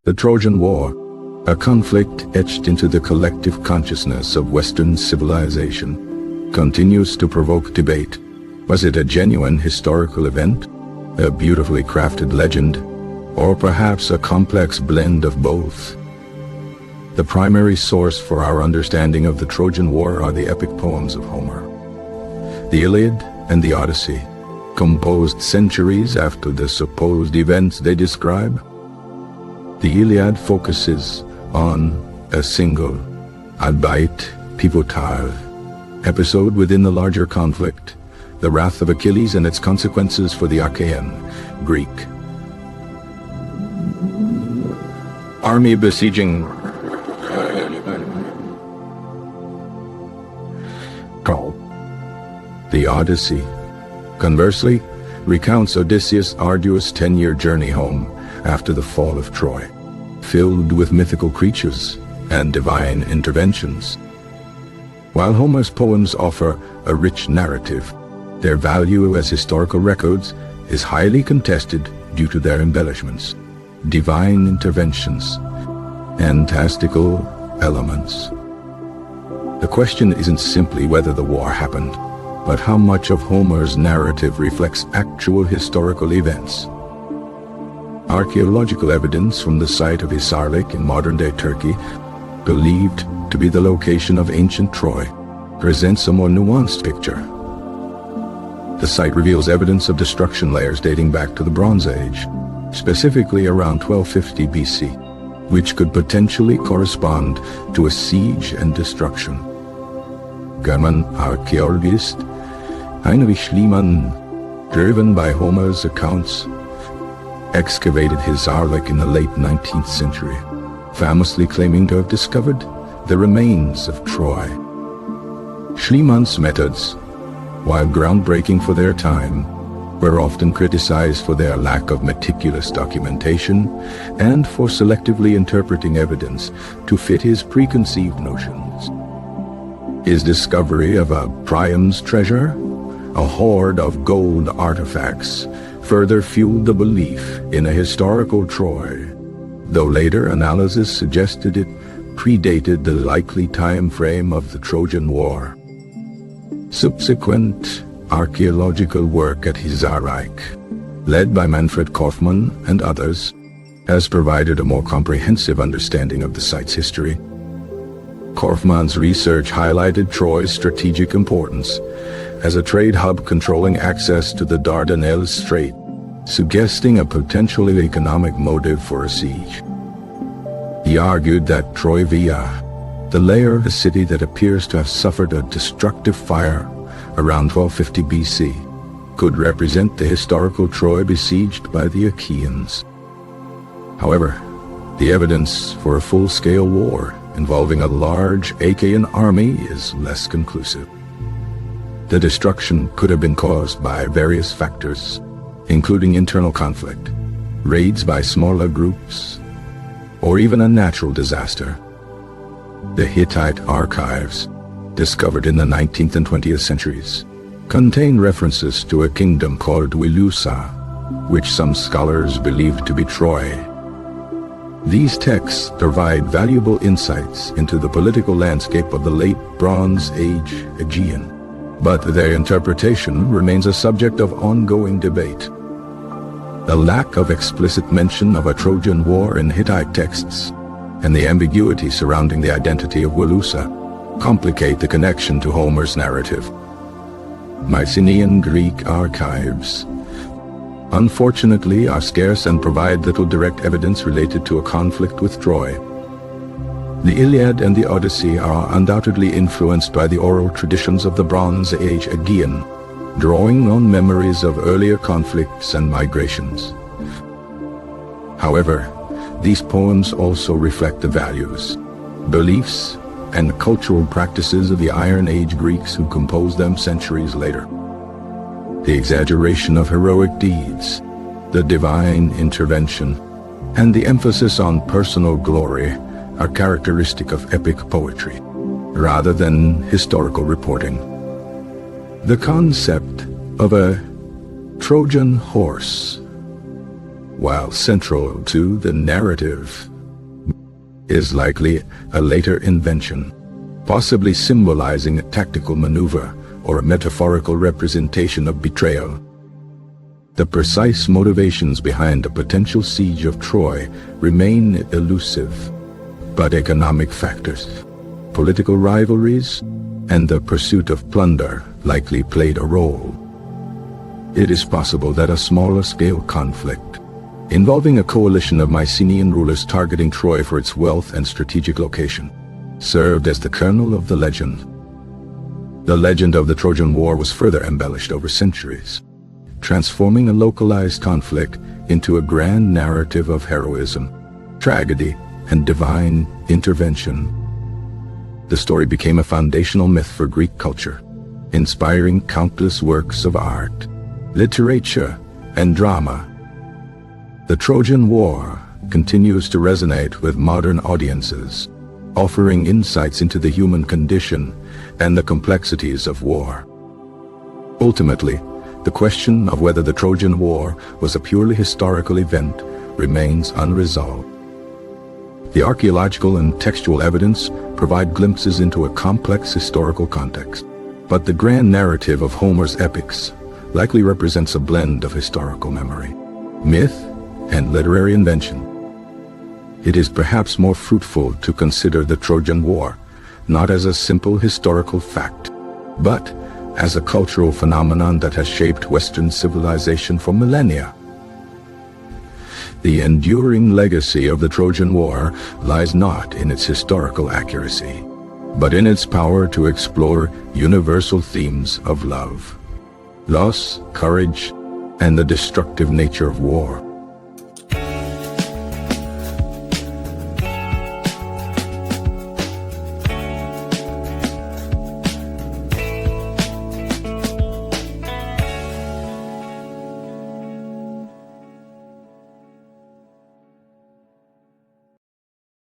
The Trojan War, a conflict etched into the collective consciousness of Western civilization, continues to provoke debate. Was it a genuine historical event, a beautifully crafted legend, or perhaps a complex blend of both? The primary source for our understanding of the Trojan War are the epic poems of Homer. The Iliad and the Odyssey, composed centuries after the supposed events they describe. The Iliad focuses on a single, albeit pivotal, episode within the larger conflict, the wrath of Achilles and its consequences for the Achaean Greek army besieging Gaul. The Odyssey, conversely, recounts Odysseus' arduous 10-year journey home after the fall of Troy, filled with mythical creatures and divine interventions. While Homer's poems offer a rich narrative, their value as historical records is highly contested due to their embellishments, divine interventions, fantastical elements. The question isn't simply whether the war happened, but how much of Homer's narrative reflects actual historical events. Archaeological evidence from the site of Hisarlik in modern-day Turkey, believed to be the location of ancient Troy, presents a more nuanced picture. The site reveals evidence of destruction layers dating back to the Bronze Age, specifically around 1250 BC, which could potentially correspond to a siege and destruction. German archaeologist Heinrich Schliemann, driven by Homer's accounts, excavated Hisarlik in the late 19th century, famously claiming to have discovered the remains of Troy. Schliemann's methods, while groundbreaking for their time, were often criticized for their lack of meticulous documentation and for selectively interpreting evidence to fit his preconceived notions. His discovery of a Priam's treasure, a hoard of gold artifacts, further fueled the belief in a historical Troy, though later analysis suggested it predated the likely time frame of the Trojan War. Subsequent archaeological work at Hisarlik, led by Manfred Korfmann and others, has provided a more comprehensive understanding of the site's history. Korfmann's research highlighted Troy's strategic importance as a trade hub controlling access to the Dardanelles Strait, suggesting a potentially economic motive for a siege. He argued that Troy Villa, the layer of the city that appears to have suffered a destructive fire around 1250 BC, could represent the historical Troy besieged by the Achaeans. However, the evidence for a full-scale war involving a large Achaean army is less conclusive. The destruction could have been caused by various factors, including internal conflict, raids by smaller groups, or even a natural disaster. The Hittite archives, discovered in the 19th and 20th centuries, contain references to a kingdom called Wilusa, which some scholars believe to be Troy. These texts provide valuable insights into the political landscape of the late Bronze Age Aegean, but their interpretation remains a subject of ongoing debate. The lack of explicit mention of a Trojan War in Hittite texts and the ambiguity surrounding the identity of Wilusa complicate the connection to Homer's narrative. Mycenaean Greek archives, unfortunately, are scarce and provide little direct evidence related to a conflict with Troy. The Iliad and the Odyssey are undoubtedly influenced by the oral traditions of the Bronze Age Aegean, drawing on memories of earlier conflicts and migrations. However, these poems also reflect the values, beliefs, and cultural practices of the Iron Age Greeks who composed them centuries later. The exaggeration of heroic deeds, the divine intervention, and the emphasis on personal glory are characteristic of epic poetry, rather than historical reporting. The concept of a Trojan horse, while central to the narrative, is likely a later invention, possibly symbolizing a tactical maneuver or a metaphorical representation of betrayal. The precise motivations behind a potential siege of Troy remain elusive, but economic factors, political rivalries, and the pursuit of plunder likely played a role. It is possible that a smaller-scale conflict, involving a coalition of Mycenaean rulers targeting Troy for its wealth and strategic location, served as the kernel of the legend. The legend of the Trojan War was further embellished over centuries, transforming a localized conflict into a grand narrative of heroism, tragedy, and divine intervention. The story became a foundational myth for Greek culture, inspiring countless works of art, literature, and drama. The Trojan War continues to resonate with modern audiences, offering insights into the human condition and the complexities of war. Ultimately, the question of whether the Trojan War was a purely historical event remains unresolved. The archaeological and textual evidence provide glimpses into a complex historical context, but the grand narrative of Homer's epics likely represents a blend of historical memory, myth, and literary invention. It is perhaps more fruitful to consider the Trojan War not as a simple historical fact, but as a cultural phenomenon that has shaped Western civilization for millennia. The enduring legacy of the Trojan War lies not in its historical accuracy, but in its power to explore universal themes of love, loss, courage, and the destructive nature of war.